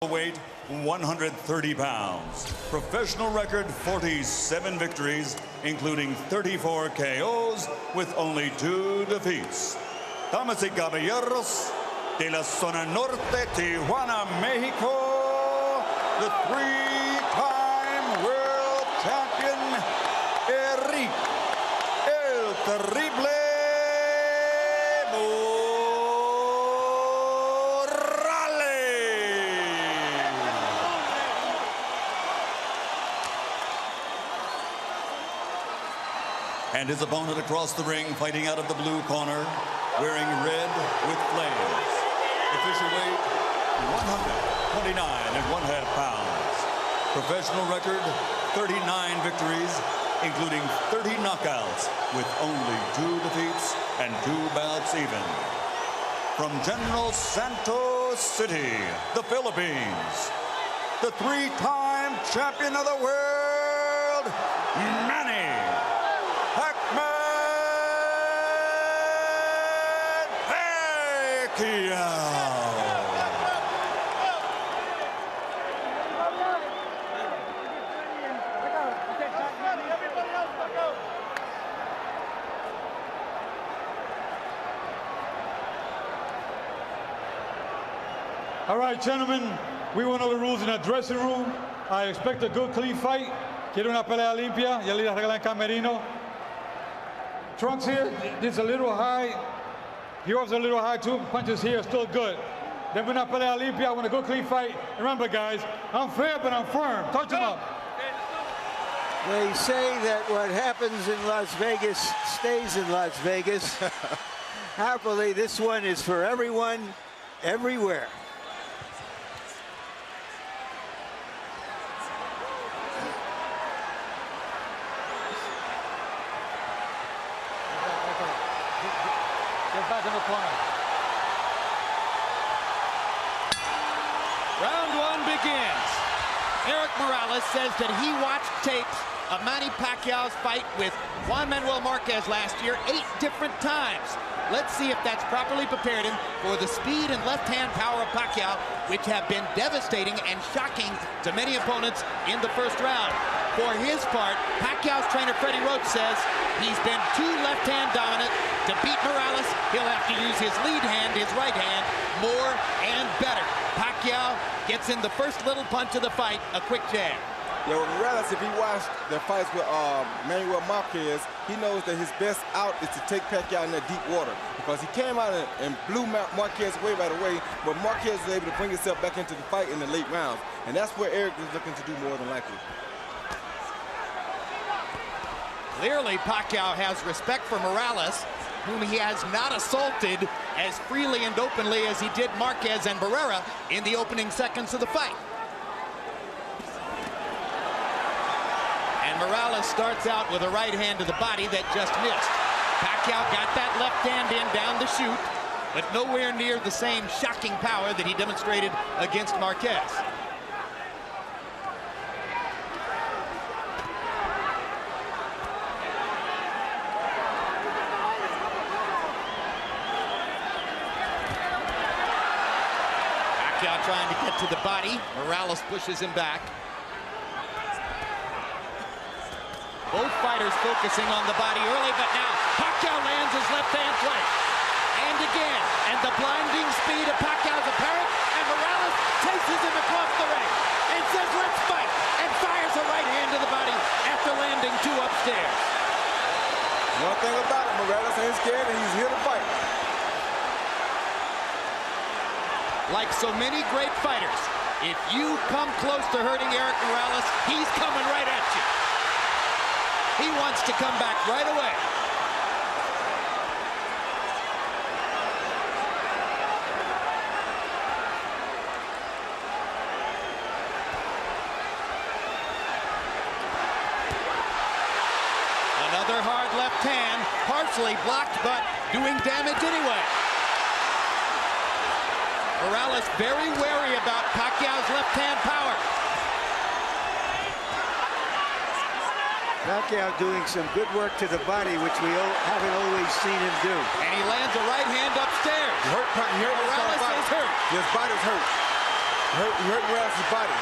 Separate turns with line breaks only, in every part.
Weight 130 pounds. Professional record 47 victories, including 34 KOs with only 2 defeats. Damas y caballeros, de la zona norte, Tijuana, Mexico, the 3-time world champion, Erik, el terrible and his opponent across the ring, fighting out of the blue corner, wearing red with flames. Official weight, 129.5 pounds. Professional record, 39 victories, including 30 knockouts, with only 2 defeats and 2 bouts even. From General Santos City, the Philippines, the 3-time champion of the world, Manny. Pacquiao.
All right, gentlemen, we went over the rules in the dressing room. I expect a good, clean fight. Quiero una pelea limpia. Ya le arregla el camerino. Trunks here, this is a little high. Yours a little high too. Punches here are still good. Then we're not pelea limpia. I want a good, clean fight. Remember, guys, I'm fair, but I'm firm. Touch him up.
They say that what happens in Las Vegas stays in Las Vegas. Happily, this one is for everyone, everywhere.
Back in the corner.
Round 1 begins. Erik Morales says that he watched tapes of Manny Pacquiao's fight with Juan Manuel Marquez last year 8 different times. Let's see if that's properly prepared him for the speed and left-hand power of Pacquiao, which have been devastating and shocking to many opponents in the first round. For his part, Pacquiao's trainer Freddie Roach says he's been too left-hand dominant. To beat Morales, he'll have to use his lead hand, his right hand, more and better. Pacquiao gets in the first little punch of the fight, a quick jab.
Yeah, well, Morales, if he watched the fights with Manuel Marquez, he knows that his best out is to take Pacquiao in that deep water, because he came out and blew Marquez away right away, but Marquez was able to bring himself back into the fight in the late rounds, and that's where Erik is looking to do more than likely.
Clearly, Pacquiao has respect for Morales, whom he has not assaulted as freely and openly as he did Marquez and Barrera in the opening seconds of the fight. And Morales starts out with a right hand to the body that just missed. Pacquiao got that left hand in down the chute, but nowhere near the same shocking power that he demonstrated against Marquez. Pacquiao trying to get to the body. Morales pushes him back. Both fighters focusing on the body early, but now Pacquiao lands his left-hand flank. And again, and the blinding speed of Pacquiao's apparent, and Morales chases him across the ring and says, "Let's fight," and fires a right hand to the body after landing 2 upstairs.
One thing about it, Morales ain't scared and he's here to fight.
Like so many great fighters, if you come close to hurting Erik Morales, he's coming right at you. He wants to come back right away. Another hard left hand, partially blocked, but doing damage anyway. Morales very wary about Pacquiao's left-hand power.
Pacquiao doing some good work to the body, which we haven't always seen him do.
And he lands a right hand upstairs.
He hurt,
Morales is hurt.
His body's hurt. hurt Morales' body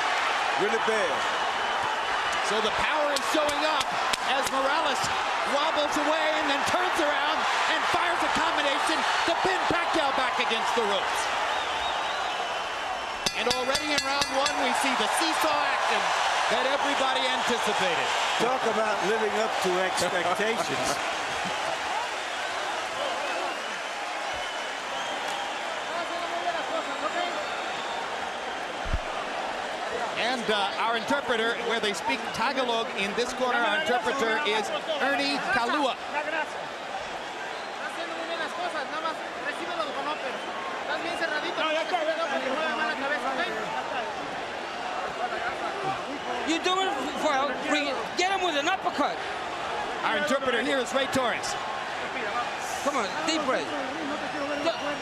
really bad.
So the power is showing up as Morales wobbles away and then turns around and fires a combination to pin Pacquiao back against the ropes. And already in round one, we see the seesaw action that everybody anticipated.
Talk about living up to expectations.
And our interpreter, where they speak Tagalog in this corner, our interpreter is Ernie Kalua.
You do it well, get him with an uppercut.
Our interpreter here is Ray Torres.
Come on, deep breath.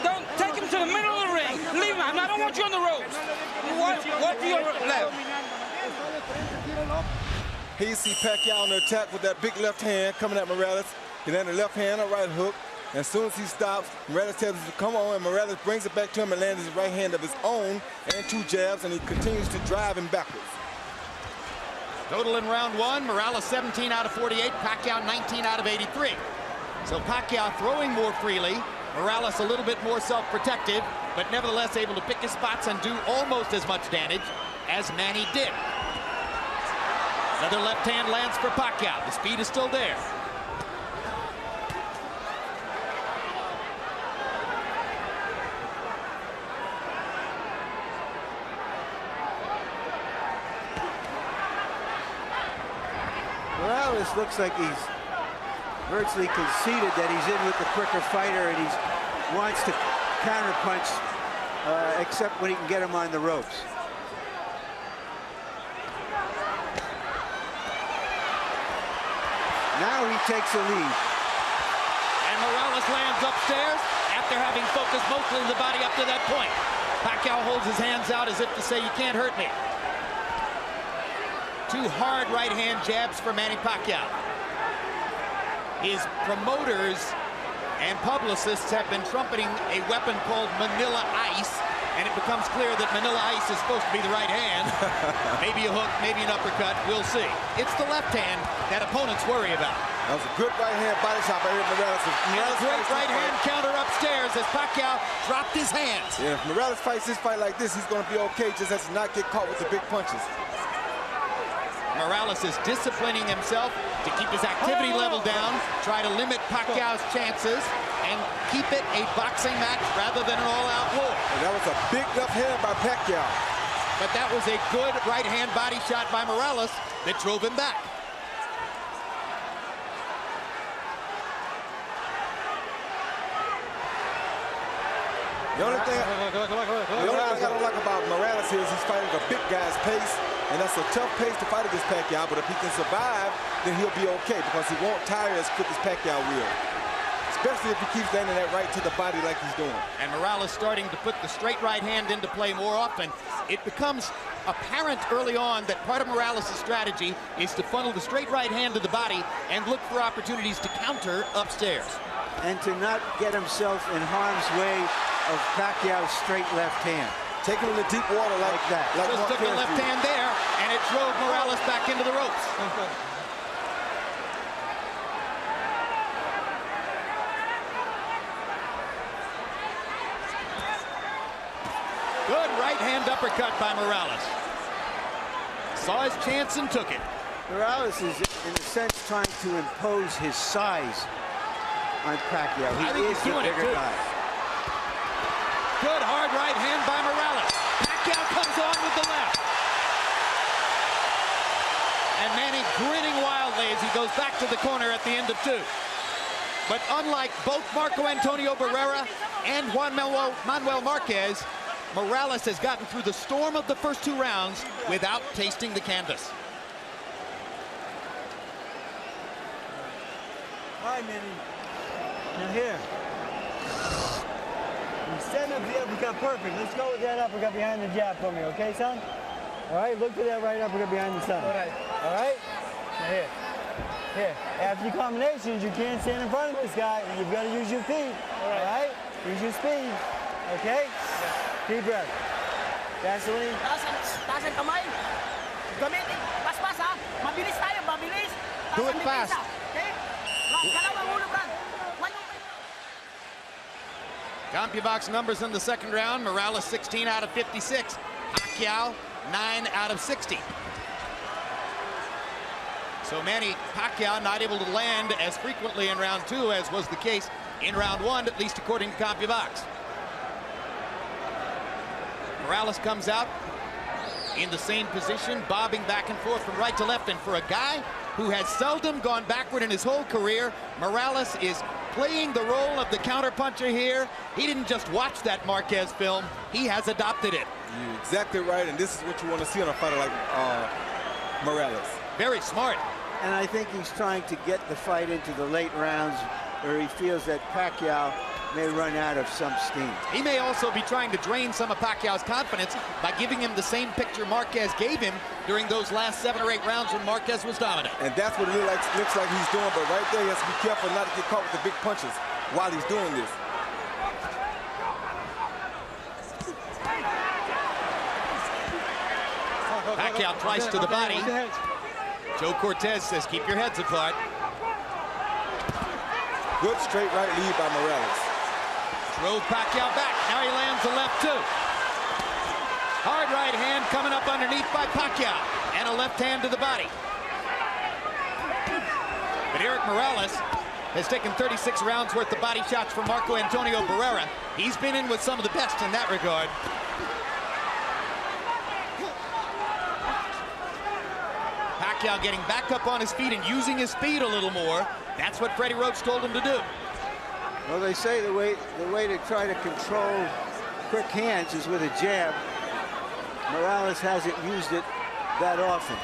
Don't take him to the middle of the ring. Leave him. I don't want you on the ropes. What to your left?
Here you see Pacquiao on the attack with that big left hand coming at Morales. He landed a left hand, a right hook. And as soon as he stops, Morales tells him to come on, and Morales brings it back to him and lands his right hand of his own and 2 jabs, and he continues to drive him backwards.
Total in round one, Morales 17 out of 48, Pacquiao 19 out of 83. So Pacquiao throwing more freely, Morales a little bit more self-protective, but nevertheless able to pick his spots and do almost as much damage as Manny did. Another left hand lands for Pacquiao. The speed is still there.
Morales looks like he's virtually conceded that he's in with the quicker fighter, and he wants to counterpunch, except when he can get him on the ropes. Now he takes a lead.
And Morales lands upstairs after having focused mostly the body up to that point. Pacquiao holds his hands out as if to say, you can't hurt me. 2 hard right-hand jabs for Manny Pacquiao. His promoters and publicists have been trumpeting a weapon called Manila Ice, and it becomes clear that Manila Ice is supposed to be the right hand. Maybe a hook, maybe an uppercut, we'll see. It's the left hand that opponents worry about.
That was a good right hand body shot by Morales.
And a great right hand counter upstairs as Pacquiao dropped his hands.
Yeah, if Morales fights this fight like this, he's going to be okay, just has to not get caught with the big punches.
Morales is disciplining himself to keep his activity level down, try to limit Pacquiao's chances, and keep it a boxing match rather than an all-out war.
And that was a big left hand by Pacquiao.
But that was a good right-hand body shot by Morales that drove him back.
The only thing I don't like about Morales here is he's fighting a big guy's pace, and that's a tough pace to fight against Pacquiao, but if he can survive, then he'll be okay because he won't tire as quick as Pacquiao will. Especially if he keeps landing that right to the body like he's doing.
And Morales starting to put the straight right hand into play more often. It becomes apparent early on that part of Morales' strategy is to funnel the straight right hand to the body and look for opportunities to counter upstairs.
And to not get himself in harm's way of Pacquiao's straight left hand.
Take him in the deep water like that. Like
just took a left hand there, and it drove Morales back into the ropes. Good right hand uppercut by Morales. Saw his chance and took it.
Morales is, in a sense, trying to impose his size on Pacquiao. He is the bigger guy.
Good hard right hand by Morales. Pacquiao comes on with the left. And Manny grinning wildly as he goes back to the corner at the end of 2. But unlike both Marco Antonio Barrera and Juan Manuel Marquez, Morales has gotten through the storm of the first 2 rounds without tasting the canvas.
Hi, Manny. Now here. You stand up the uppercut perfect. Let's go with that uppercut behind the jab for me, okay, son? All right, look for that right uppercut behind the son. All right. All right? Now here. Here. After your combinations, you can't stand in front of this guy. You've got to use your feet. All right? Use your speed. Okay? Deep breath. Gasoline.
Taas ang kamay. Gamitin. Pas-pas ha. Mabilis tayo, mabilis.
Do it fast.
Okay? Brad, galaw ang ulo, Brad.
CompuBox numbers in the second round. Morales 16 out of 56. Pacquiao 9 out of 60. So Manny Pacquiao not able to land as frequently in round 2 as was the case in round 1, at least according to CompuBox. Morales comes out in the same position, bobbing back and forth from right to left. And for a guy who has seldom gone backward in his whole career, Morales is playing the role of the counterpuncher here. He didn't just watch that Marquez film, he has adopted it.
You're exactly right, and this is what you want to see on a fighter like Morales.
Very smart.
And I think he's trying to get the fight into the late rounds where he feels that Pacquiao may run out of some steam.
He may also be trying to drain some of Pacquiao's confidence by giving him the same picture Marquez gave him during those last 7 or 8 rounds when Marquez was dominant.
And that's what it looks like he's doing, but right there he has to be careful not to get caught with the big punches while he's doing this.
Pacquiao twice to the body. Joe Cortez says, keep your heads apart.
Good straight right lead by Morales.
Drove Pacquiao back. Now he lands the left too. Hard right hand coming up underneath by Pacquiao. And a left hand to the body. But Erik Morales has taken 36 rounds worth of body shots from Marco Antonio Barrera. He's been in with some of the best in that regard. Pacquiao getting back up on his feet and using his speed a little more. That's what Freddie Roach told him to do.
Well, they say the way to try to control quick hands is with a jab. Morales hasn't used it that often.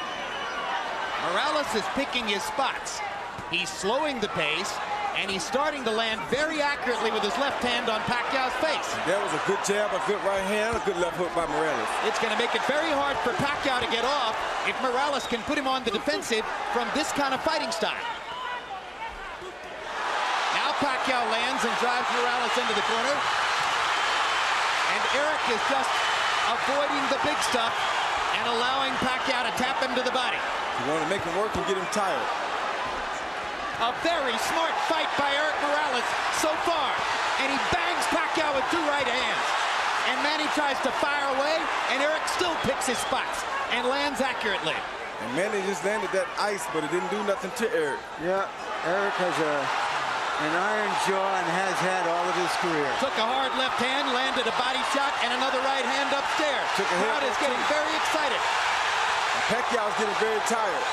Morales is picking his spots. He's slowing the pace, and he's starting to land very accurately with his left hand on Pacquiao's face.
That was a good jab, a good right hand, a good left hook by Morales.
It's going to make it very hard for Pacquiao to get off if Morales can put him on the defensive from this kind of fighting style. Now Pacquiao lands and drives Morales into the corner. And Erik is just avoiding the big stuff and allowing Pacquiao to tap him to the body.
You want to make him work and get him tired.
A very smart fight by Erik Morales so far. And he bangs Pacquiao with 2 right hands. And Manny tries to fire away, and Erik still picks his spots and lands accurately.
And Manny just landed that ice, but it didn't do nothing to Erik.
Yeah, Erik has an iron jaw and has had all of his career.
Took a hard left hand, landed a body shot, and another right hand upstairs. The crowd is getting very excited.
And Pacquiao's getting very tired.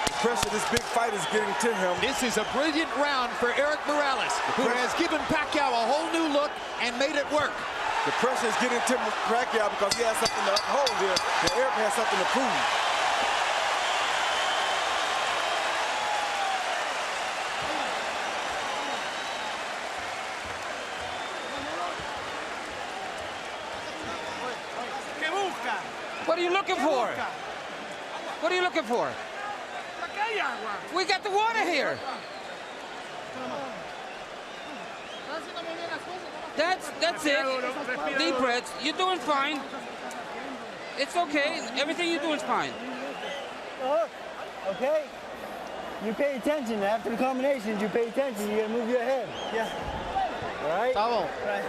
The pressure this big fight is getting to him.
This is a brilliant round for Erik Morales, who has given Pacquiao a whole new look and made it work.
The pressure is getting to Pacquiao because he has something to uphold here, and Erik has something to prove.
What are you looking for? What are you looking for? We got the water here. That's it. Deep breaths. You're doing fine. It's okay. Everything you're doing is fine.
Okay? You pay attention. After the combinations, you pay attention. You gotta move your head. Yeah. All right? Right.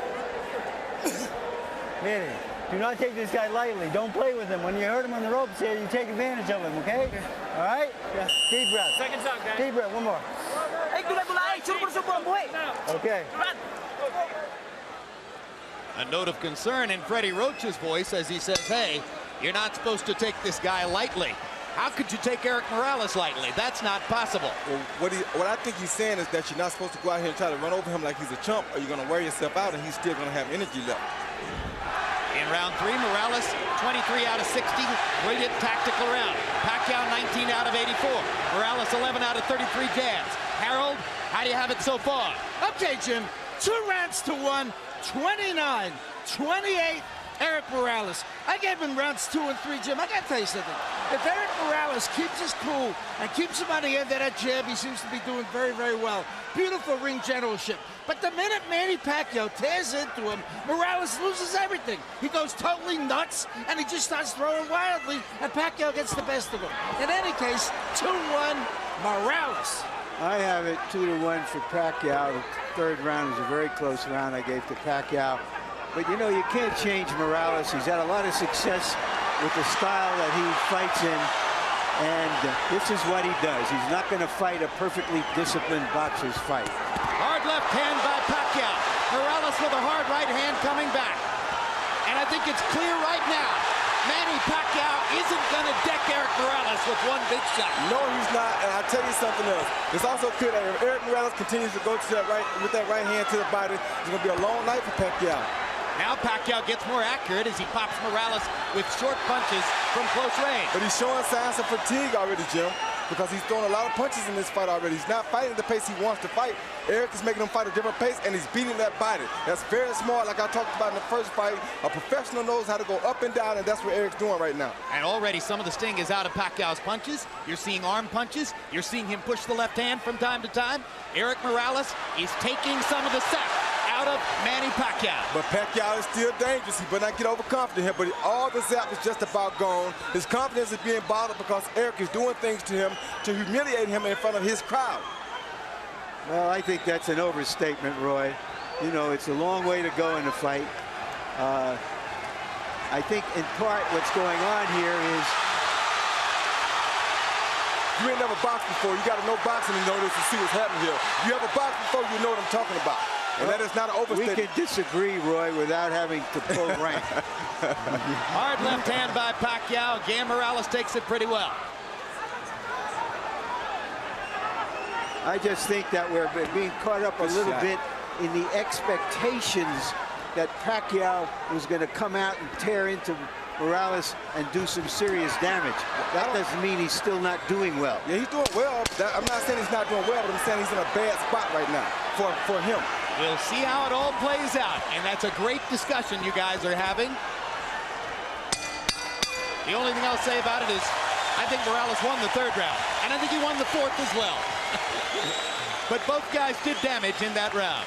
Manny, do not take this guy lightly. Don't play with him. When you hurt him on the ropes here, you take advantage of him, okay? All right? Yeah. Deep breath.
Second shot, guys.
Deep breath. One more. Okay.
A note of concern in Freddie Roach's voice as he says, hey, you're not supposed to take this guy lightly. How could you take Erik Morales lightly? That's not possible.
Well, what I think he's saying is that you're not supposed to go out here and try to run over him like he's a chump, or you're going to wear yourself out and he's still going to have energy left.
In round 3, Morales, 23 out of 60. Brilliant tactical round. Pacquiao, 19 out of 84. Morales, 11 out of 33 jabs. Harold, how do you have it so far?
Okay, Jim. 2 rounds to 1, 29, 28,
Erik Morales. I gave him rounds 2 and 3, Jim. I got to tell you something. If Erik Morales keeps his cool and keeps him on the end of that jab, he seems to be doing very, very well. Beautiful ring generalship. But the minute Manny Pacquiao tears into him, Morales loses everything. He goes totally nuts, and he just starts throwing wildly, and Pacquiao gets the best of him. In any case, 2-1 Morales.
I have it 2-1 for Pacquiao. The third round was a very close round I gave to Pacquiao. But you know, you can't change Morales. He's had a lot of success with the style that he fights in. And this is what he does. He's not going to fight a perfectly disciplined boxer's fight.
Hard left hand by Pacquiao. Morales with a hard right hand coming back. And I think it's clear right now, Manny Pacquiao isn't going to deck Erik Morales with one big shot.
No, he's not, and I'll tell you something else. It's also clear that if Erik Morales continues to go to that with that right hand to the body, it's going to be a long night for Pacquiao.
Now Pacquiao gets more accurate as he pops Morales with short punches from close range.
But he's showing signs of fatigue already, Jim, because he's throwing a lot of punches in this fight already. He's not fighting the pace he wants to fight. Erik is making him fight a different pace, and he's beating that body. That's very smart, like I talked about in the first fight. A professional knows how to go up and down, and that's what Erik's doing right now.
And already some of the sting is out of Pacquiao's punches. You're seeing arm punches. You're seeing him push the left hand from time to time. Erik Morales is taking some of the sap out of Manny Pacquiao.
But Pacquiao is still dangerous. He better not get overconfident here, but all the zap is just about gone. His confidence is being bothered because Erik is doing things to him to humiliate him in front of his crowd.
Well, I think that's an overstatement, Roy. You know, it's a long way to go in the fight. I think in part what's going on here is
you ain't never boxed before. You got to know boxing to know this and see what's happening here. You ever boxed before, you know what I'm talking about. And that is not an overstatement.
We can disagree, Roy, without having to pull rank.
Hard left hand by Pacquiao. Again, Morales takes it pretty well.
I just think that we're being caught up a little bit in the expectations that Pacquiao was going to come out and tear into Morales and do some serious damage. That doesn't mean he's still not doing well.
Yeah, he's doing well. I'm not saying he's not doing well, but I'm saying he's in a bad spot right now for him.
We'll see how it all plays out, and that's a great discussion you guys are having. The only thing I'll say about it is I think Morales won the third round, and I think he won the fourth as well. But both guys did damage in that round.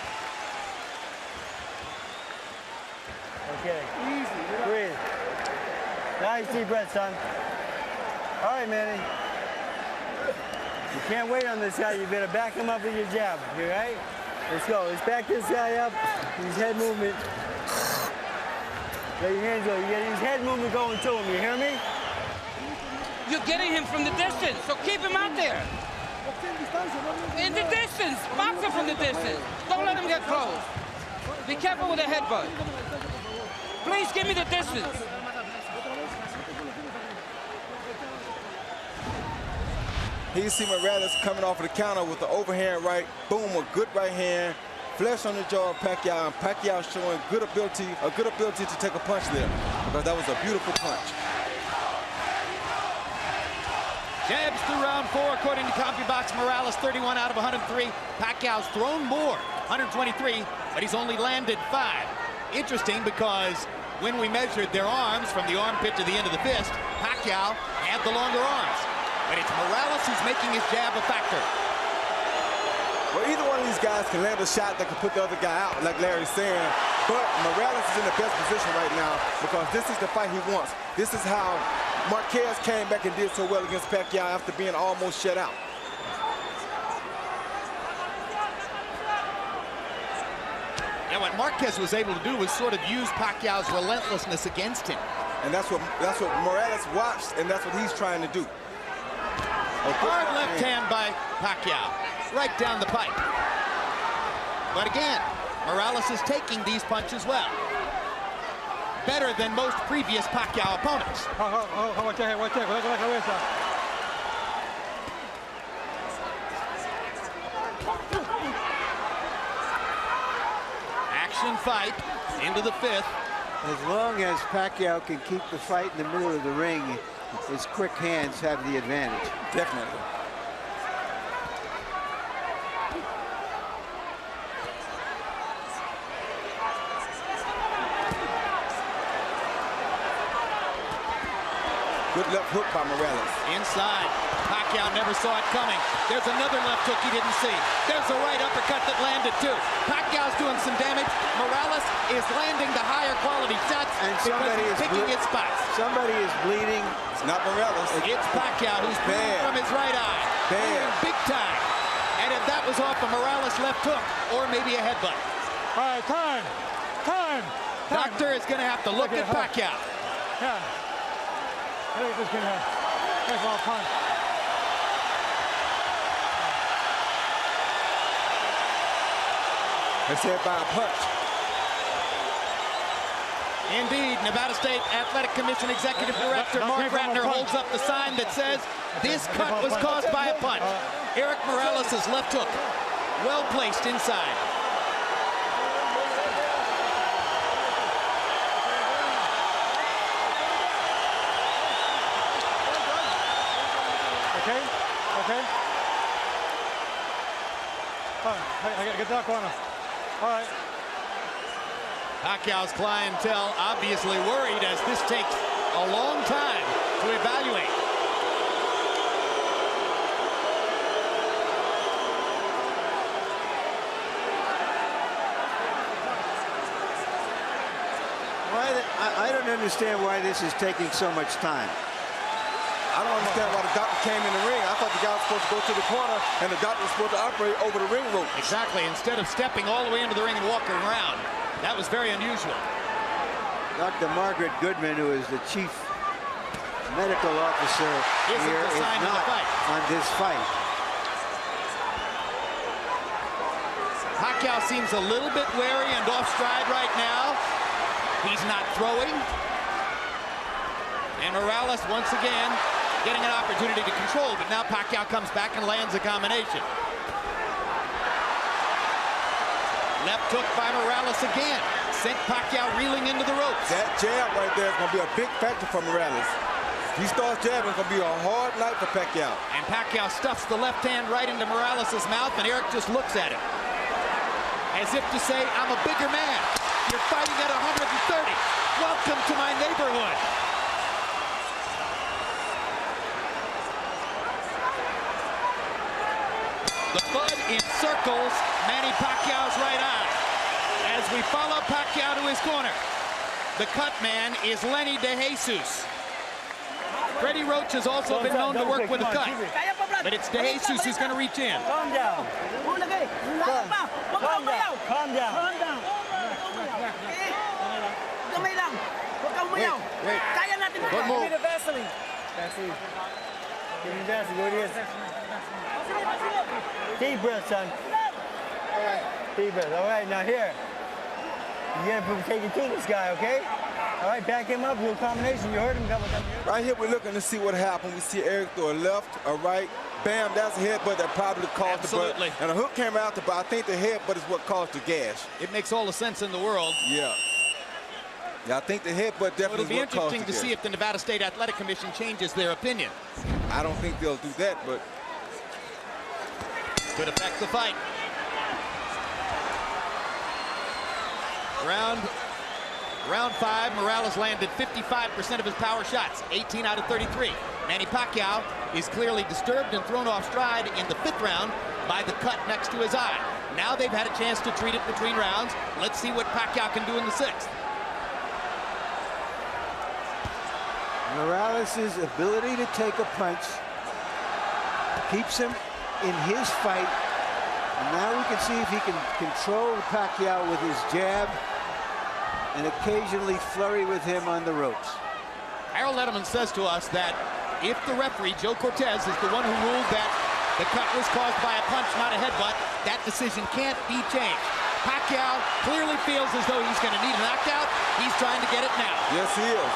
Okay. Easy. Breathe. Nice deep breath, son. All right, Manny. You can't wait on this guy. You better back him up with your jab. You right? Let's go. Let's back this guy up. Use head movement. Let your hands go. You get his head movement going to him. You hear me?
You're getting him from the distance, so keep him out there. In the distance. Box him from the distance. Don't let him get close. Be careful with the headbutt. Please give me the distance.
Here you see Morales coming off of the counter with the overhand right. Boom, a good right hand. Flesh on the jaw of Pacquiao. And Pacquiao showing a good ability to take a punch there, because that was a beautiful punch.
Jabs through round 4, according to CompuBox. Morales 31 out of 103. Pacquiao's thrown more, 123, but he's only landed 5. Interesting, because when we measured their arms from the armpit to the end of the fist, Pacquiao had the longer arms. But it's Morales who's making his jab a factor.
Well, either one of these guys can land a shot that can put the other guy out, like Larry's saying. But Morales is in the best position right now because this is the fight he wants. This is how Marquez came back and did so well against Pacquiao after being almost shut out.
And what Marquez was able to do was sort of use Pacquiao's relentlessness against him.
And that's what Morales watched, and that's what he's trying to do.
Hard left hand by Pacquiao, right down the pipe. But again, Morales is taking these punches well. Better than most previous Pacquiao opponents. Action fight into the 5th.
As long as Pacquiao can keep the fight in the middle of the ring, his quick hands have the advantage.
Definitely. Good left hook by Morales.
Inside. Pacquiao never saw it coming. There's another left hook he didn't see. There's a right uppercut that landed too. Pacquiao's doing some damage. Morales is landing the higher quality shots
And
because
somebody
he's
is
picking his spots.
Somebody is bleeding.
It's not Morales.
It's Pacquiao who's bleeding from his right eye. Bleeding big time. And if that was off a Morales left hook, or maybe a headbutt.
All right, time.
Doctor is going to have to look at Pacquiao.
Yeah. Look at this kid here. That's all punch.
It's hit by a punch.
Indeed, Nevada State Athletic Commission Executive Director Mark Ratner holds up the sign that says this cut was caused by a punch. Erik Morales' left hook, well placed inside.
Okay. All right, I gotta get that corner. All right.
Pacquiao's clientele obviously worried as this takes a long time to evaluate.
I don't understand why this is taking so much time.
I don't understand why the doctor came in the ring. I thought the guy was supposed to go to the corner and the doctor was supposed to operate over the ring rope.
Exactly, instead of stepping all the way into the ring and walking around. That was very unusual.
Dr. Margaret Goodman, who is the chief medical officer here, is not on this fight.
Pacquiao seems a little bit wary and off stride right now. He's not throwing. And Morales once again getting an opportunity to control, but now Pacquiao comes back and lands a combination. Left hook by Morales again. Sent Pacquiao reeling into the ropes.
That jab right there is going to be a big factor for Morales. If he starts jabbing, it's going to be a hard night for Pacquiao.
And Pacquiao stuffs the left hand right into Morales' mouth, and Erik just looks at him. As if to say, I'm a bigger man. You're fighting at 130. Welcome to my neighborhood. The blood encircles Manny Pacquiao's right eye. As we follow Pacquiao to his corner, the cut man is Lenny DeJesus. Freddie Roach has also been known to work with a cut, but it's DeJesus who's going to reach in.
Calm down. Calm down.
Wait.
Don't move. Give me the Vaseline. Vaseline. Give me the Vaseline. What it is. Deep breath, son. All right. Deep breath. All right, now here. You're going to take it to this guy, okay? All right, back him up, do a combination. You heard him a couple times.
Right here, we're looking to see what happened. We see Erik throw a left, a right. Bam, that's a headbutt that probably caused the butt. And a hook came out, but I think the headbutt is what caused the gash.
It makes all the sense in the world.
Yeah. Yeah, I think the headbutt definitely
It'll be interesting to see if the Nevada State Athletic Commission changes their opinion.
I don't think they'll do that, but
could affect the fight. Round 5, Morales landed 55% of his power shots, 18 out of 33. Manny Pacquiao is clearly disturbed and thrown off stride in the 5th round by the cut next to his eye. Now they've had a chance to treat it between rounds. Let's see what Pacquiao can do in the 6th.
Morales' ability to take a punch keeps him in his fight. And now we can see if he can control Pacquiao with his jab and occasionally flurry with him on the ropes.
Harold Edelman says to us that if the referee, Joe Cortez, is the one who ruled that the cut was caused by a punch, not a headbutt, that decision can't be changed. Pacquiao clearly feels as though he's going to need a knockout. He's trying to get it now.
yes, he is.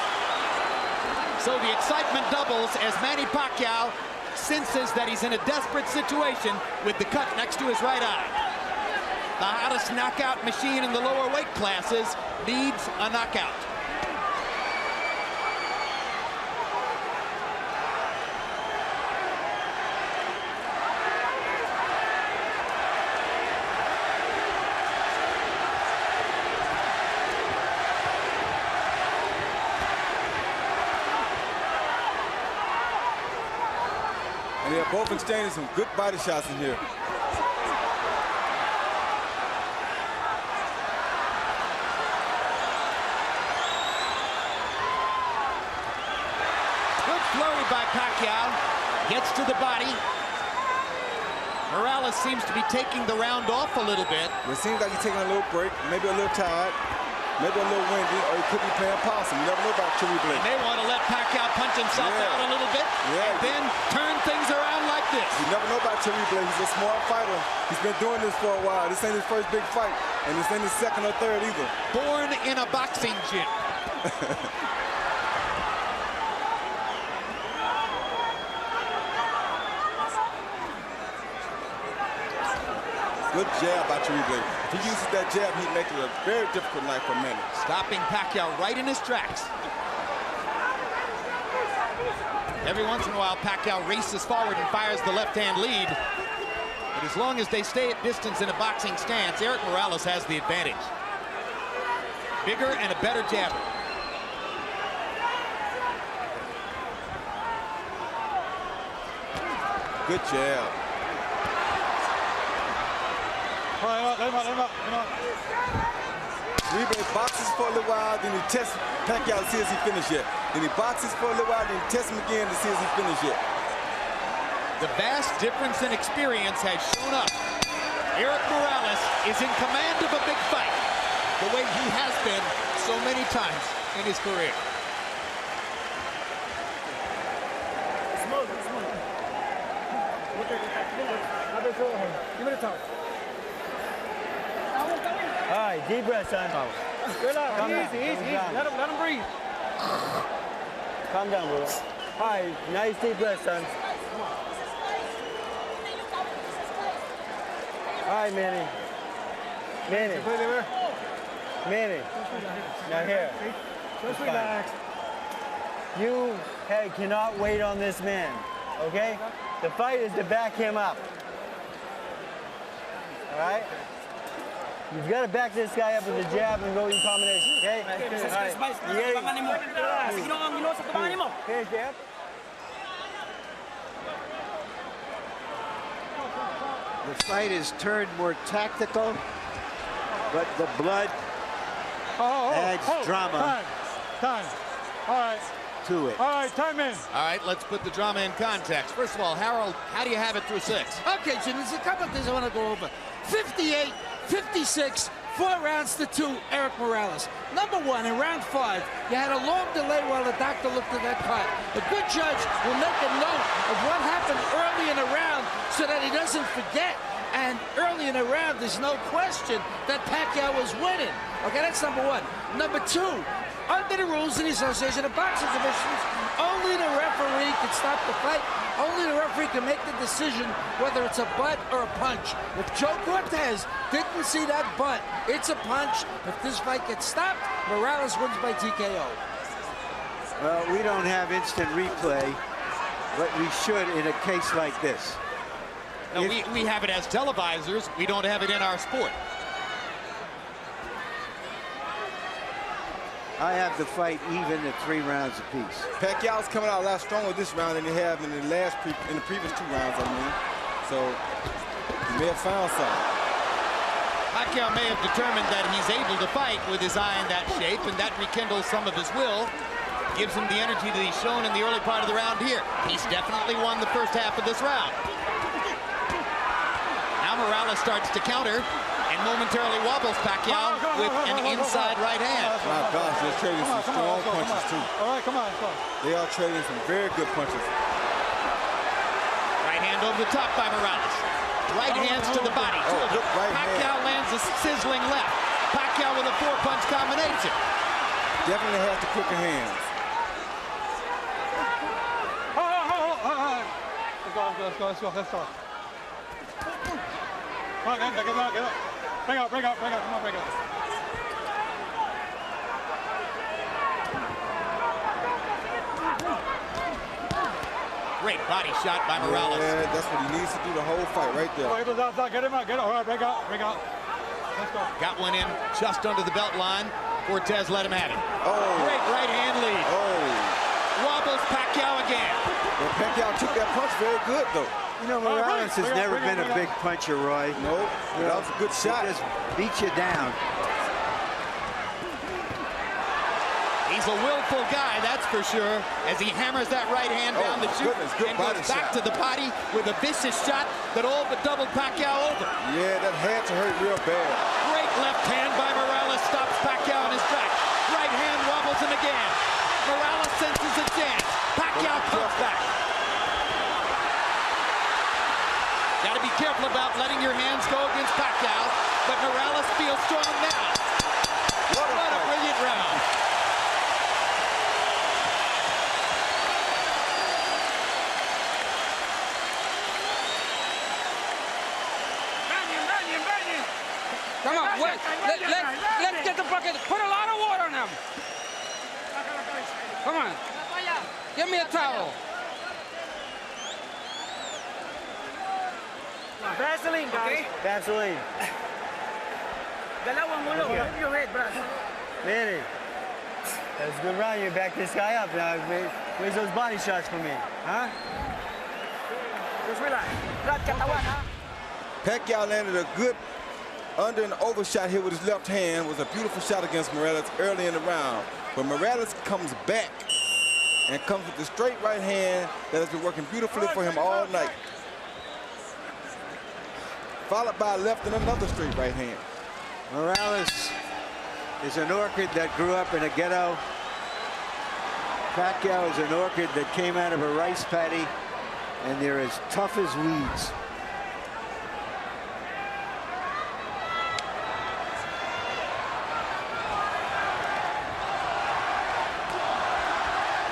So the excitement doubles as Manny Pacquiao senses that he's in a desperate situation with the cut next to his right eye. The hottest knockout machine in the lower weight classes needs a knockout.
And they're both exchanging some good body shots in here.
Good flurry by Pacquiao. Gets to the body. Morales seems to be taking the round off a little bit.
It seems like he's taking a little break, maybe a little tired, maybe a little windy, or he could be playing possum. You never know about Chewy Blake.
They want to let Pacquiao punch himself out a little bit, and then turn things around like this.
You never know about Chewy Blake. He's a smart fighter. He's been doing this for a while. This ain't his first big fight, and this ain't his second or third either.
Born in a boxing gym.
Good jab by Chewy Blake. If he uses that jab, he'd make it a very difficult night for Manny.
Stopping Pacquiao right in his tracks. Every once in a while, Pacquiao races forward and fires the left-hand lead. But as long as they stay at distance in a boxing stance, Erik Morales has the advantage. Bigger and a better jabber.
Good jab.
All right, let him up.
Chewy boxes for a little while, then he tests Pacquiao to see if he finished yet. Then he boxes for a little while, then he tests him again to see if he finished yet.
The vast difference in experience has shown up. Erik Morales is in command of a big fight, the way he has been so many times in his career.
Give me the top. All right, deep breath, son. Relax, easy. Let him breathe. Calm down, bro. All right, nice deep breath, son. All right, Manny. Now here.
Just relax.
You cannot wait on this man, okay? The fight is to back him up. All right? You've got to back this guy up with a jab and go in combination, okay? All right. Okay, jab.
The fight is turned more tactical, but the blood adds drama
Time. All right.
to it.
All right, time in.
All right, let's put the drama in context. First of all, Harold, how do you have it through 6?
Okay, Jim, there's a couple of things I want to go over. 58, 56, 4 rounds to 2, Erik Morales. Number 1, in round 5, you had a long delay while the doctor looked at that cut. A good judge will make a note of what happened early in the round so that he doesn't forget. And early in the round, there's no question that Pacquiao was winning. Okay, that's number 1. Number 2, under the rules of the Association of Boxing Commissions, only the referee can stop the fight. Only the referee can make the decision whether it's a butt or a punch. If Joe Cortez didn't see that butt, it's a punch. If this fight gets stopped, Morales wins by TKO.
Well, we don't have instant replay, but we should in a case like this.
No, we have it as televisors. We don't have it in our sport.
I have the fight even at 3 rounds apiece.
Pacquiao's coming out a lot stronger this round than he have in the previous 2 rounds, I mean. So he may have found something.
Pacquiao may have determined that he's able to fight with his eye in that shape, and that rekindles some of his will. Gives him the energy that he's shown in the early part of the round here. He's definitely won the first half of this round. Now Morales starts to counter and momentarily wobbles Pacquiao with an inside right hand.
My gosh, they're trading some strong punches too.
All right, come on.
They are trading some very good punches.
Right hand over the top by Morales. Right hands to the body. Pacquiao lands a sizzling left. Pacquiao with a 4-punch combination.
Definitely has the quicker hands.
Let's go. Come on, get up. Break out. Come on, break out.
Great body shot by Morales.
Yeah, that's what he needs to do the whole fight right there.
Get him out. All right, break out. Let's go.
Got one in just under the belt line. Cortez let him have it.
Oh.
Great right hand lead.
Oh.
Wobbles Pacquiao again.
But Pacquiao took that punch very good, though.
You know, Morales has never been a big puncher, Roy.
No, that was a good shot.
He just beat you down.
He's a willful guy, that's for sure, as he hammers that right hand down the chute and goes back to the body with a vicious shot that all but doubled Pacquiao over.
Yeah, that had to hurt real bad.
Great left hand by Morales stops Pacquiao in his track. Right hand wobbles him again. Morales senses a chance. Pacquiao comes back. Got to be careful about letting your hands go against Pacquiao, but Morales feels strong now. What a brilliant round.
Come on, let's get the bucket. Put a lot of water on them. Come on. Give me a towel.
Vaseline, guys. Okay.
Vaseline.
Dalawang ulo. Move your head, Brad.
Manny, that's a good round. You back this guy up now. Where's those body shots for me? Huh?
Just relax. Brad, katawan, ha?
Pacquiao landed a good under and over shot here with his left hand. Was a beautiful shot against Morales early in the round. But Morales comes back and comes with the straight right hand that has been working beautifully for him all night. Followed by a left and another straight right hand.
Morales is an orchid that grew up in a ghetto. Pacquiao is an orchid that came out of a rice paddy, and they're as tough as weeds.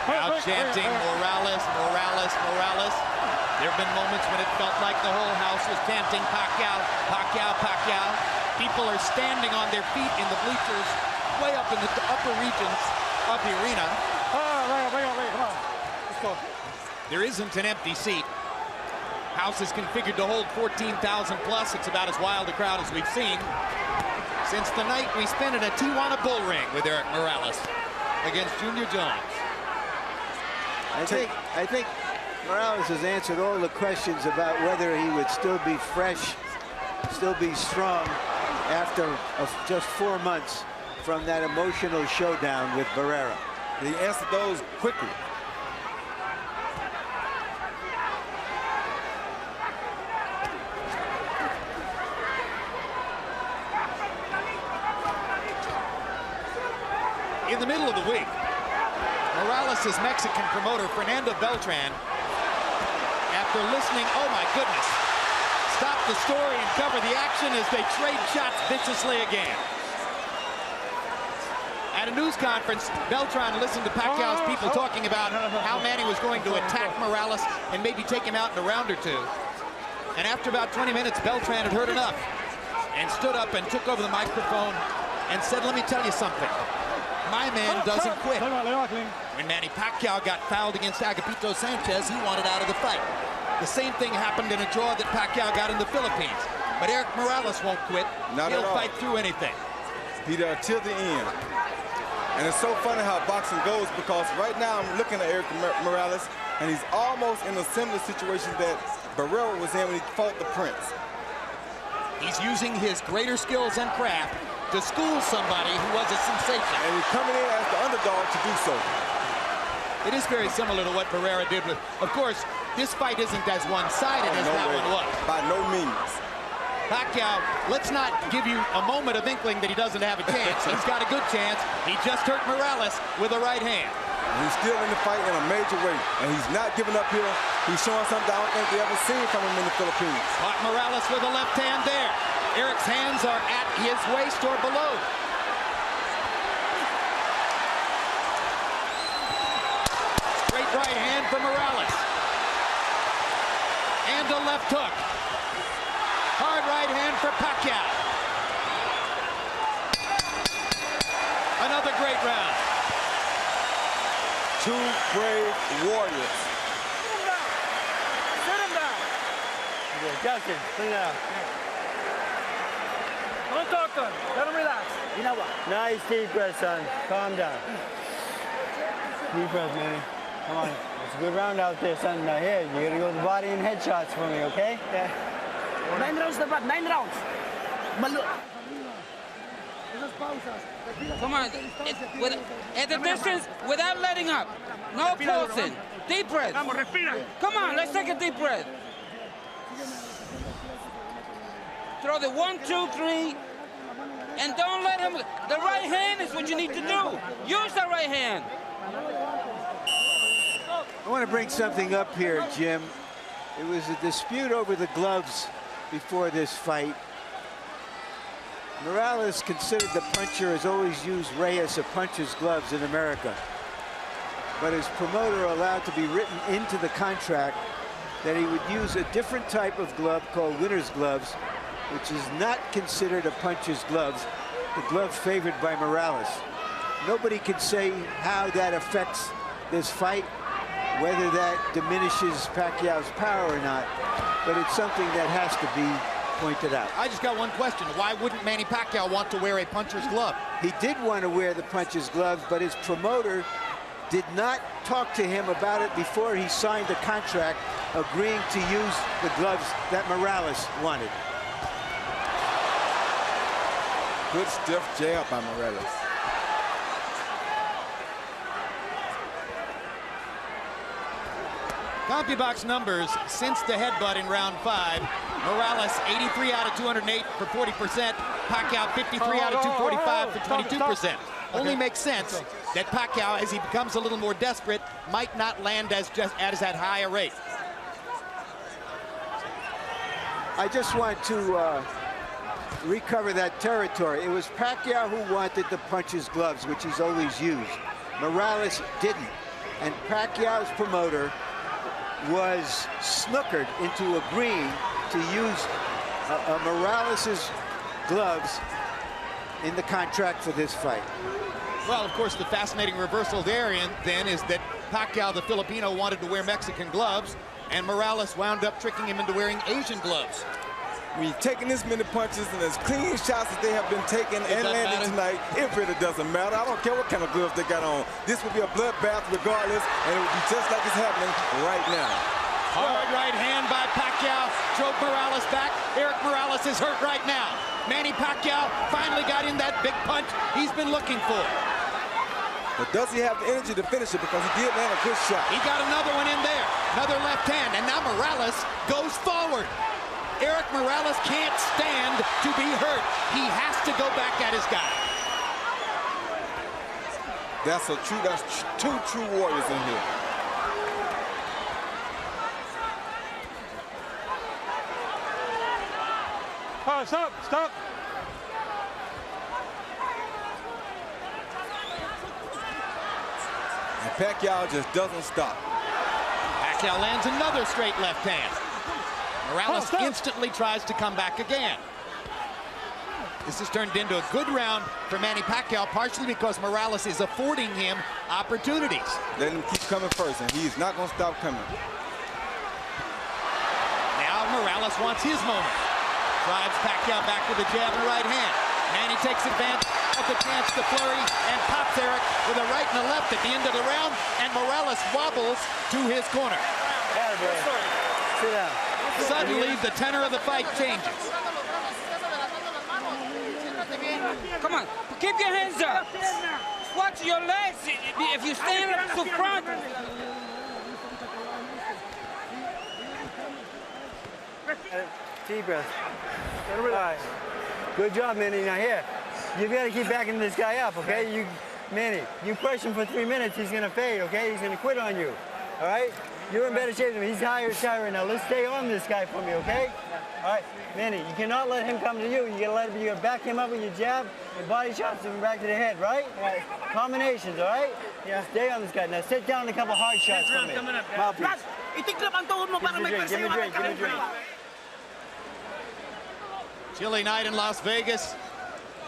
Now chanting Morales, Morales, Morales. There have been moments when it felt like the whole house was chanting Pacquiao, Pacquiao, Pacquiao. People are standing on their feet in the bleachers, way up in the upper regions of the arena.
Come on. Let's go.
There isn't an empty seat. House is configured to hold 14,000 plus. It's about as wild a crowd as we've seen since the night we spent in a Tijuana bull ring with Erik Morales against Junior Jones.
I think Morales has answered all the questions about whether he would still be fresh, still be strong after just 4 months from that emotional showdown with Barrera.
He answered those quickly.
In the middle of the week, Morales' Mexican promoter, Fernando Beltran, after listening, oh my goodness, stopped the story and covered the action as they trade shots viciously again. At a news conference, Beltran listened to Pacquiao's people talking about how Manny was going to attack Morales and maybe take him out in a round or two. And after about 20 minutes, Beltran had heard enough and stood up and took over the microphone and said, let me tell you something. My man doesn't quit. When Manny Pacquiao got fouled against Agapito Sanchez, he wanted out of the fight. The same thing happened in a draw that Pacquiao got in the Philippines. But Erik Morales won't quit. He'll fight through anything.
Be there till the end. And it's so funny how boxing goes, because right now I'm looking at Erik Morales, and he's almost in a similar situation that Barrera was in when he fought the Prince.
He's using his greater skills and craft to school somebody who was a sensation.
And he's coming in as the underdog to do so.
It is very similar to what Barrera did with, of course, this fight isn't as one-sided as that one was.
By no means.
Pacquiao, let's not give you a moment of inkling that he doesn't have a chance. He's got a good chance. He just hurt Morales with a right hand.
And he's still in the fight in a major way, and he's not giving up here. He's showing something I don't think they ever seen from him in the Philippines.
Caught Morales with a left hand there. Erik's hands are at his waist or below. Straight right hand for Morales. And a left hook. Hard right hand for Pacquiao. Another great round.
Two brave warriors.
Sit him down.
Okay, Justin, clean it out.
Don't talk to him. Let him relax. You know what?
Nice deep breath, son. Calm down. Deep breath, man. Come on. It's a good round out there, son. Now here, you gotta go with the body and headshots for me, okay? Yeah.
9 rounds, Brad. 9 rounds.
Come on. At the distance, without letting up. No pulsing. Deep breath. Come on, let's take a deep breath. Throw the 1, 2, 3. And don't let him. The right hand is what you need to do. Use the right hand.
I want to bring something up here, Jim. It was a dispute over the gloves before this fight. Morales, considered the puncher, has always used Reyes, a puncher's gloves in America. But his promoter allowed to be written into the contract that he would use a different type of glove called winner's gloves, which is not considered a puncher's gloves, the glove favored by Morales. Nobody can say how that affects this fight, whether that diminishes Pacquiao's power or not, but it's something that has to be pointed out.
I just got one question. Why wouldn't Manny Pacquiao want to wear a puncher's glove?
He did want to wear the puncher's gloves, but his promoter did not talk to him about it before he signed the contract, agreeing to use the gloves that Morales wanted.
Good stiff jab by Morales.
CompuBox numbers since the headbutt in round 5. Morales 83 out of 208 for 40%. Pacquiao 53 out of 245 for 22%. Only makes sense that Pacquiao, as he becomes a little more desperate, might not land as at high a rate.
I just want to recover that territory. It was Pacquiao who wanted the puncher's gloves, which he's always used. Morales didn't. And Pacquiao's promoter was snookered into agreeing to use Morales's gloves in the contract for this fight.
Well, of course, the fascinating reversal there then is that Pacquiao, the Filipino, wanted to wear Mexican gloves, and Morales wound up tricking him into wearing Asian gloves.
When you're taking this many punches and as clean shots as they have been taken and landing tonight, it really doesn't matter. I don't care what kind of gloves they got on. This will be a bloodbath regardless, and it will be just like it's happening right now.
Hard right hand by Pacquiao drove Morales back. Erik Morales is hurt right now. Manny Pacquiao finally got in that big punch he's been looking for.
But does he have the energy to finish it? Because he did land a good shot.
He got another one in there. Another left hand, and now Morales goes forward. Erik Morales can't stand to be hurt. He has to go back at his guy.
That's two true warriors in here.
Oh, stop.
And Pacquiao just doesn't stop.
Pacquiao lands another straight left hand. Morales instantly tries to come back again. This has turned into a good round for Manny Pacquiao, partially because Morales is affording him opportunities.
Let him keep coming first, and he's not going to stop coming.
Now Morales wants his moment. Drives Pacquiao back with a jab and a right hand. Manny takes advantage of the chance to flurry and pops Erik with a right and a left at the end of the round, and Morales wobbles to his corner.
Sit down.
Suddenly, the tenor of the fight changes.
Come on. Keep your hands up. Watch your legs. If you stand up to front.
Deep breath. All right. Good job, Manny. Now here, you've got to keep backing this guy up, okay? Manny, you crush him for 3 minutes, he's going to fade, okay? He's going to quit on you, all right? You're in better shape than him. He's tired right now. Let's stay on this guy for me, okay? All right, Manny, you cannot let him come to you. You gotta back him up with your jab and body shots to him back to the head, right? Right. Combinations, all right? Yeah. Stay on this guy. Now sit down a couple hard shots for me. Mouthpiece. Give me a drink.
Chilly night in Las Vegas.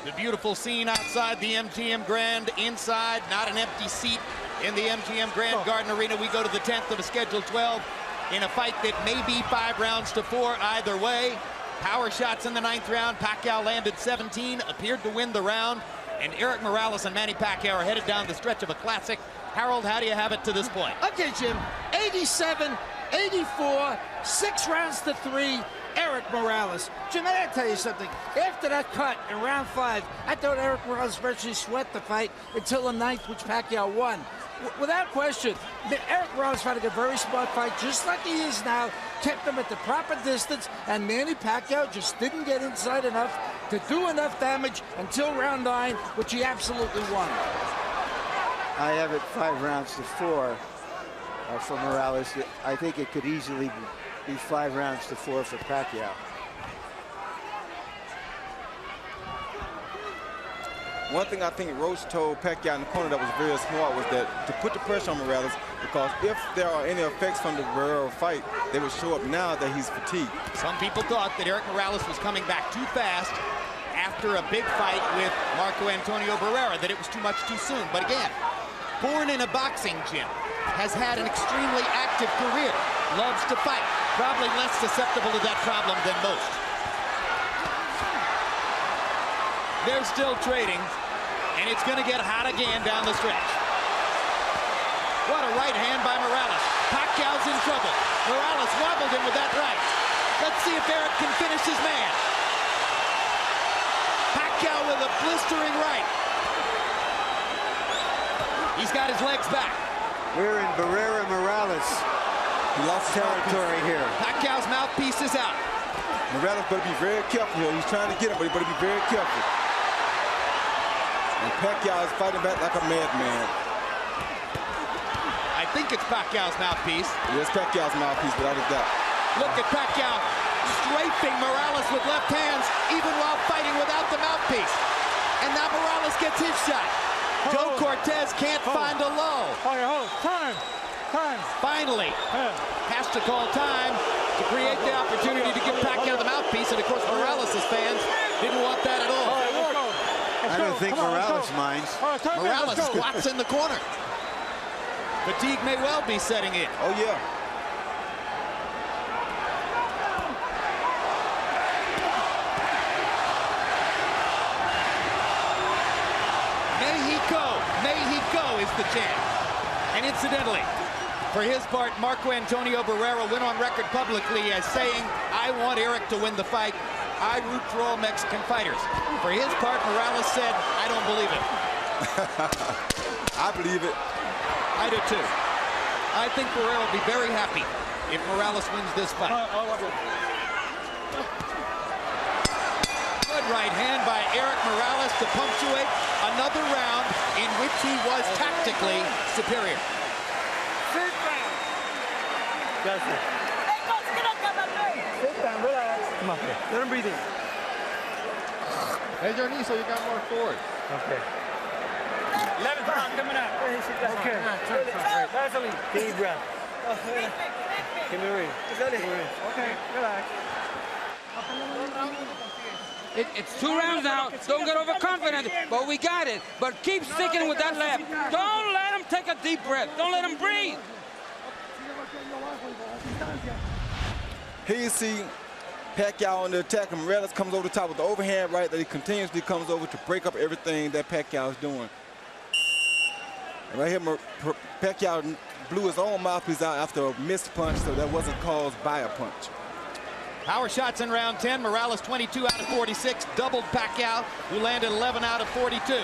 The beautiful scene outside the MGM Grand. Inside, not an empty seat in the MGM Grand Garden Arena. We go to the 10th of a scheduled 12 in a fight that may be 5 rounds to 4 either way. Power shots in the 9th round. Pacquiao landed 17, appeared to win the round. And Erik Morales and Manny Pacquiao are headed down the stretch of a classic Harold, how do you have it to this point?
Okay, Jim. 87, 84, 6 rounds to 3. Erik Morales. Jim, I gotta tell you something. After that cut in round 5, I thought Erik Morales virtually sweat the fight until the 9th, which Pacquiao won. Without question, Erik Morales fighting a very smart fight, just like he is now, kept him at the proper distance, and Manny Pacquiao just didn't get inside enough to do enough damage until round 9, which he absolutely won.
I have it 5 rounds to 4 for Morales. I think it could easily be 5 rounds to 4 for Pacquiao.
One thing I think Roach told Pacquiao in the corner that was very smart was that to put the pressure on Morales, because if there are any effects from the Barrero fight, they would show up now that he's fatigued.
Some people thought that Erik Morales was coming back too fast after a big fight with Marco Antonio Barrera, that it was too much too soon. But again, born in a boxing gym, has had an extremely active career, loves to fight, probably less susceptible to that problem than most. They're still trading, and it's going to get hot again down the stretch. What a right hand by Morales. Pacquiao's in trouble. Morales wobbled him with that right. Let's see if Erik can finish his man. Pacquiao with a blistering right. He's got his legs back.
We're in Barrera Morales.
He lost
territory here.
Pacquiao's mouthpiece is out.
Morales better be very careful here. He's trying to get him, but he better be very careful. And Pacquiao is fighting back like a madman.
I think it's Pacquiao's mouthpiece.
Yes, Pacquiao's mouthpiece, without a doubt.
Look at Pacquiao strafing Morales with left hands, even while fighting without the mouthpiece. And now Morales gets his shot. Joe Cortez can't find a low.
Time.
Finally, has to call time to create the opportunity to give Pacquiao the mouthpiece. And of course, Morales' fans didn't want that at all.
I don't think Morales minds.
Morales squats in the corner. Fatigue may well be setting in.
Oh, yeah.
Mexico is the champ. And incidentally, for his part, Marco Antonio Barrera went on record publicly as saying, I want Erik to win the fight. I root for all Mexican fighters. For his part, Morales said, I don't believe it.
I believe it.
I do too. I think Barrera will be very happy if Morales wins this fight. Good right hand by Erik Morales to punctuate another round in which he was tactically superior.
Sit down, relax. Come on, let him breathe in.
Bend your knee so you got more forward.
Okay.
11th round coming up.
Okay. Vaseline. Deep breath. Give me a ring. Okay, relax.
It's 2 rounds now. Don't get overconfident, but we got it. But keep sticking with that left. Don't let him take a deep breath. Don't let him breathe.
Here you see Pacquiao on the attack, and Morales comes over the top with the overhand right that he continuously comes over to break up everything that Pacquiao is doing. And right here, Pacquiao blew his own mouthpiece out after a missed punch, so that wasn't caused by a punch.
Power shots in round 10. Morales 22 out of 46. Doubled Pacquiao, who landed 11 out of 42.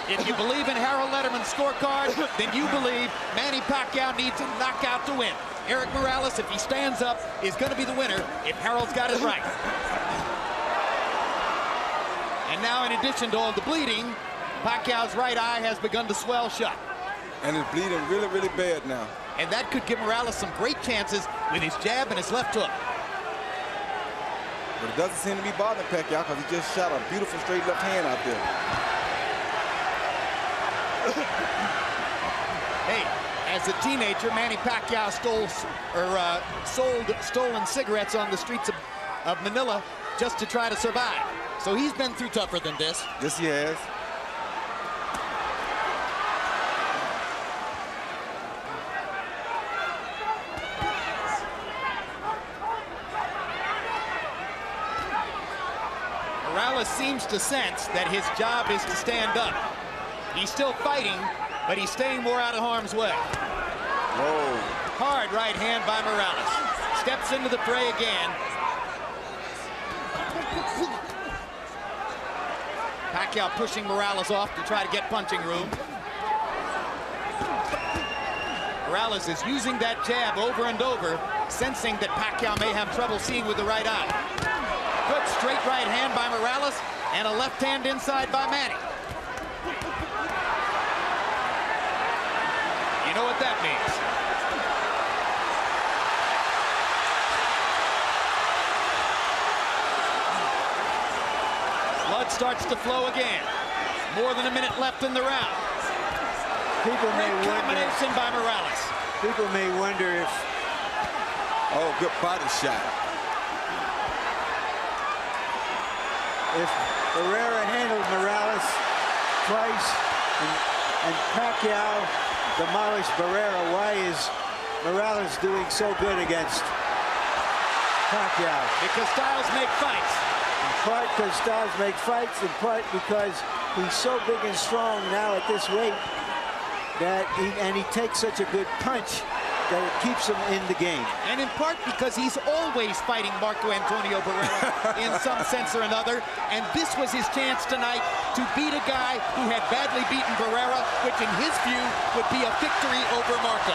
If you believe in Harold Letterman's scorecard, then you believe Manny Pacquiao needs a knockout to win. Erik Morales, if he stands up, is going to be the winner if Harold's got it right. And now, in addition to all the bleeding, Pacquiao's right eye has begun to swell shut.
And it's bleeding really, really bad now.
And that could give Morales some great chances with his jab and his left hook.
But it doesn't seem to be bothering Pacquiao because he just shot a beautiful straight left hand out there.
Hey, as a teenager, Manny Pacquiao sold stolen cigarettes on the streets of Manila just to try to survive. So he's been through tougher than this.
Yes, he has.
Morales seems to sense that his job is to stand up. He's still fighting, but he's staying more out of harm's way.
Whoa.
Hard right hand by Morales. Steps into the fray again. Pacquiao pushing Morales off to try to get punching room. Morales is using that jab over and over, sensing that Pacquiao may have trouble seeing with the right eye. Good straight right hand by Morales and a left hand inside by Manny. You know what that means. Blood starts to flow again. More than a minute left in the round. Great combination by Morales.
People may wonder if...
Oh, good body shot.
If Barrera handled Morales twice and Pacquiao demolished Barrera, why is Morales doing so good against Pacquiao?
Because styles make fights.
In part because styles make fights, in part because he's so big and strong now at this weight that he takes such a good punch that it keeps him in the game.
And in part because he's always fighting Marco Antonio Barrera in some sense or another. And this was his chance tonight to beat a guy who had badly beaten Barrera, which in his view would be a victory over Marco.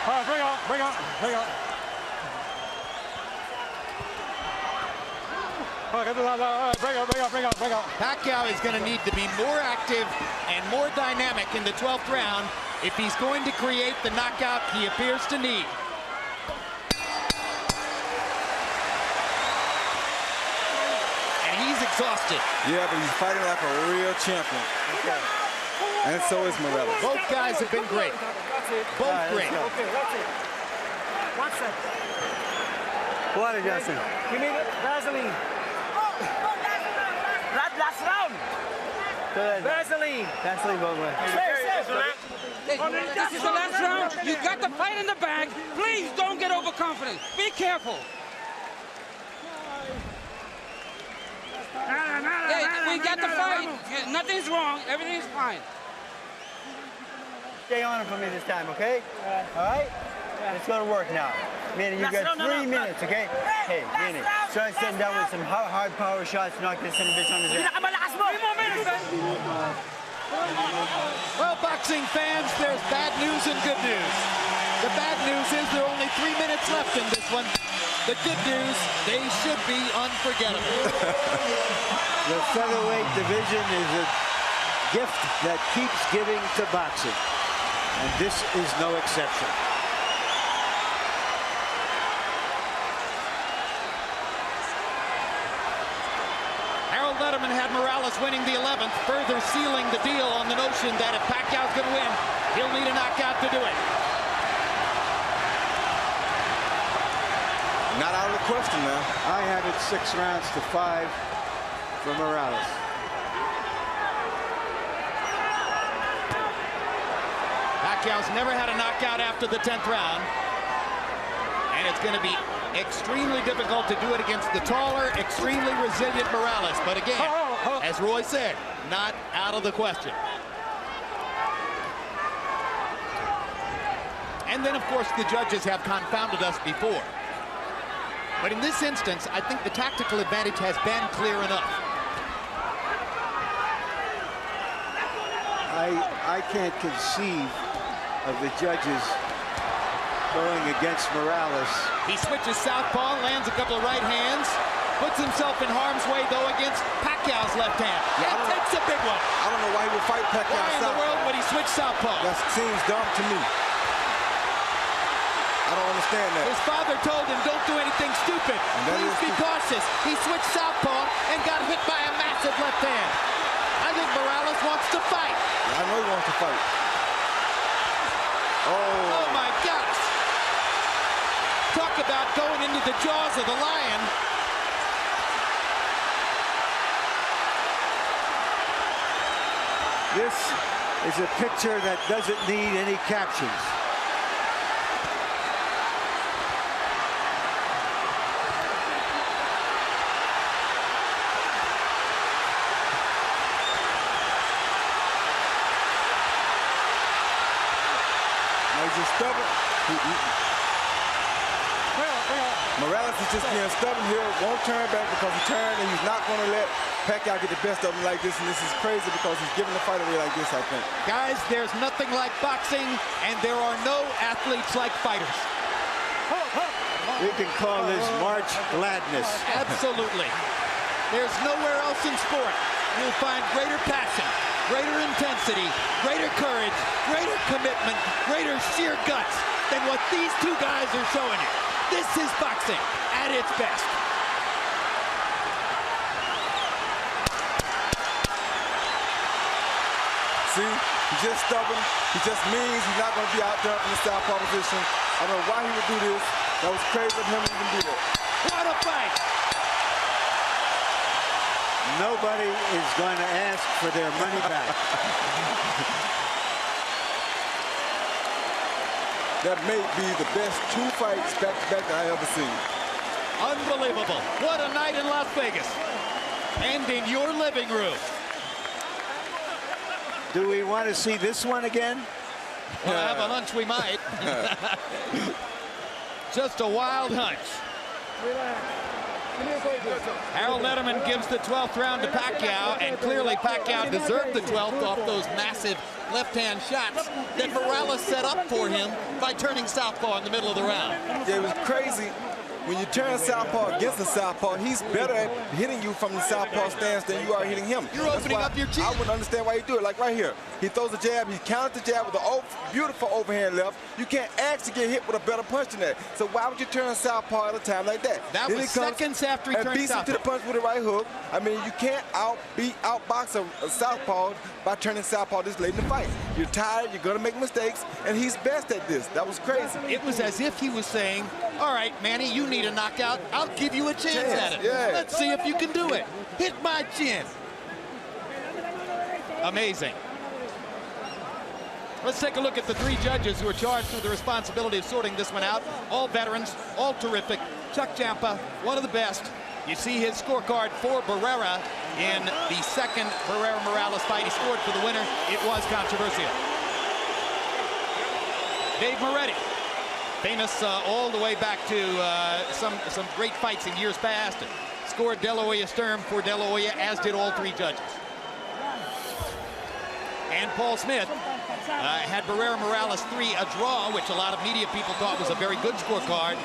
All right, bring on, bring on, bring on. All right, bring on.
Pacquiao is going to need to be more active and more dynamic in the 12th round if he's going to create the knockout he appears to need. And he's exhausted.
Yeah, but he's fighting like a real champion.
Okay.
And so is Morales.
Both guys have been great. Both great.
Okay, that's it. 1 second.
What, Justin?
Give me Vaseline. Last round. Vaseline.
Vaseline both ways.
Hey, this is the last round. You got the fight in the bag. Please don't get overconfident. Be careful. Hey, we got the fight. Nothing's wrong. Everything's fine.
Stay on it for me this time, okay? All right? Let's go to work now. Manny, you got 3 minutes, okay? Hey, Manny, try sitting down with some hard power shots, knock this son of a bitch on his head.
Well, boxing fans, there's bad news and good news. The bad news is there are only 3 minutes left in this one. The good news, they should be unforgettable.
The featherweight division is a gift that keeps giving to boxing, and this is no exception.
Harold Letterman had Morales winning the 11th, further sealing the deal on the notion that if Pacquiao's going to win, he'll need a knockout to do it.
Not out of the question now.
I have it 6 rounds to 5 for Morales.
Pacquiao's never had a knockout after the 10th round. And it's going to be extremely difficult to do it against the taller, extremely resilient Morales. But again, as Roy said, not out of the question. And then, of course, the judges have confounded us before. But in this instance, I think the tactical advantage has been clear enough.
I can't conceive of the judges going against Morales.
He switches southpaw, lands a couple of right hands, puts himself in harm's way, though, against Pacquiao's left hand.
Yeah,
That takes a big one.
I don't know why he would fight Pacquiao
Why in the
southpaw.
world would he switch southpaw?
That seems dumb to me. I don't understand that.
His father told him, don't do anything stupid. Please be cautious. He switched southpaw and got hit by a massive left hand. I think Morales wants to fight.
I know he wants to fight.
Oh my gosh. Talk about going into the jaws of the lion.
This is a picture that doesn't need any captions.
Now he's just stubborn. Morales is just being stubborn here. Won't turn back because he turned, and he's not going to let Pacquiao get the best of him like this. And this is crazy because he's giving the fight away like this, I think.
Guys, there's nothing like boxing, and there are no athletes like fighters.
We can call this March Gladness.
Absolutely. There's nowhere else in sport you'll find greater passion, greater intensity, greater courage, greater commitment, greater sheer guts than what these two guys are showing you. This is boxing at its best.
See, he's just stubborn. He just means he's not going to be out there in the southpaw position. I don't know why he would do this. That was crazy of him to even do that.
What a fight!
Nobody is going to ask for their money back.
That may be the best 2 fights back-to-back that I ever seen.
Unbelievable. What a night in Las Vegas. And in your living room.
Do we want to see this one again?
Well, I have a hunch we might. Just a wild hunch. Harold Letterman gives the 12th round to Pacquiao, and clearly Pacquiao deserved the 12th off those massive left-hand shots that Morales set up for him by turning southpaw in the middle of the round.
Yeah, it was crazy. When you turn southpaw against a southpaw, he's better at hitting you from the southpaw stance than you are hitting him.
You're opening up your chin.
I wouldn't understand why he do it. Like right here, he throws a jab, he counters the jab with a beautiful overhand left. You can't ask to get hit with a better punch than that. So why would you turn southpaw at a time like that?
That was seconds after he turned
beats him to the punch with a right hook. I mean, you can't outbox a southpaw by turning southpaw this late in the fight. You're tired, you're gonna make mistakes, and he's best at this. That was crazy.
It was as if he was saying, all right, Manny, you need a knockout. I'll give you a chance at it.
Yeah.
Let's see if you can do it. Hit my chin. Amazing. Let's take a look at the 3 judges who are charged with the responsibility of sorting this one out. All veterans, all terrific. Chuck Champa, one of the best. You see his scorecard for Barrera in the second Barrera-Morales fight. He scored for the winner. It was controversial. Dave Moretti, famous all the way back to some great fights in years past. Scored De La Hoya Sturm for De La Hoya, as did all 3 judges. And Paul Smith had Barrera-Morales 3 a draw, which a lot of media people thought was a very good scorecard.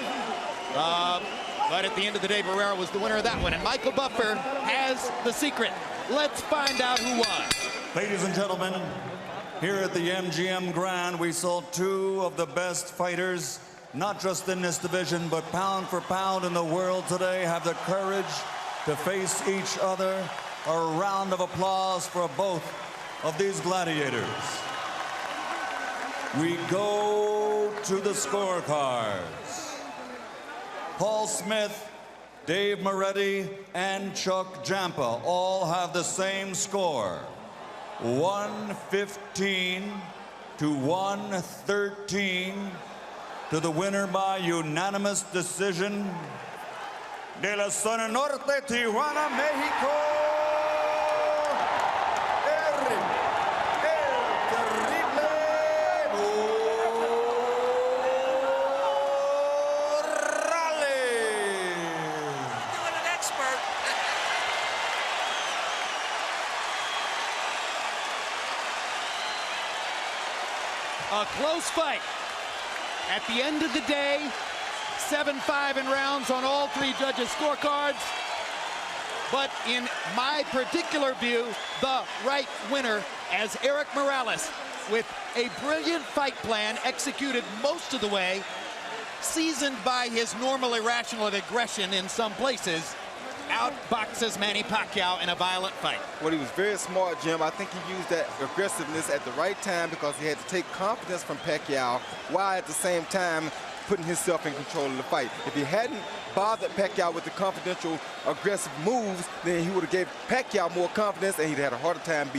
But at the end of the day, Barrera was the winner of that one. And Michael Buffer has the secret. Let's find out who won.
Ladies and gentlemen, here at the MGM Grand, we saw 2 of the best fighters, not just in this division, but pound for pound in the world today, have the courage to face each other. A round of applause for both of these gladiators. We go to the scorecards. Paul Smith, Dave Moretti, and Chuck Champa all have the same score. 115 to 113 to the winner by unanimous decision. De la Zona Norte, Tijuana, Mexico, Erik, el Terrible
A close fight. At the end of the day, 7-5 in rounds on all 3 judges' scorecards. But in my particular view, the right winner as Erik Morales, with a brilliant fight plan executed most of the way, seasoned by his normal irrational aggression in some places, outboxes Manny Pacquiao in a violent fight.
Well, he was very smart, Jim. I think he used that aggressiveness at the right time because he had to take confidence from Pacquiao while at the same time putting himself in control of the fight. If he hadn't bothered Pacquiao with the confidential, aggressive moves, then he would have gave Pacquiao more confidence and he'd had a harder time beating.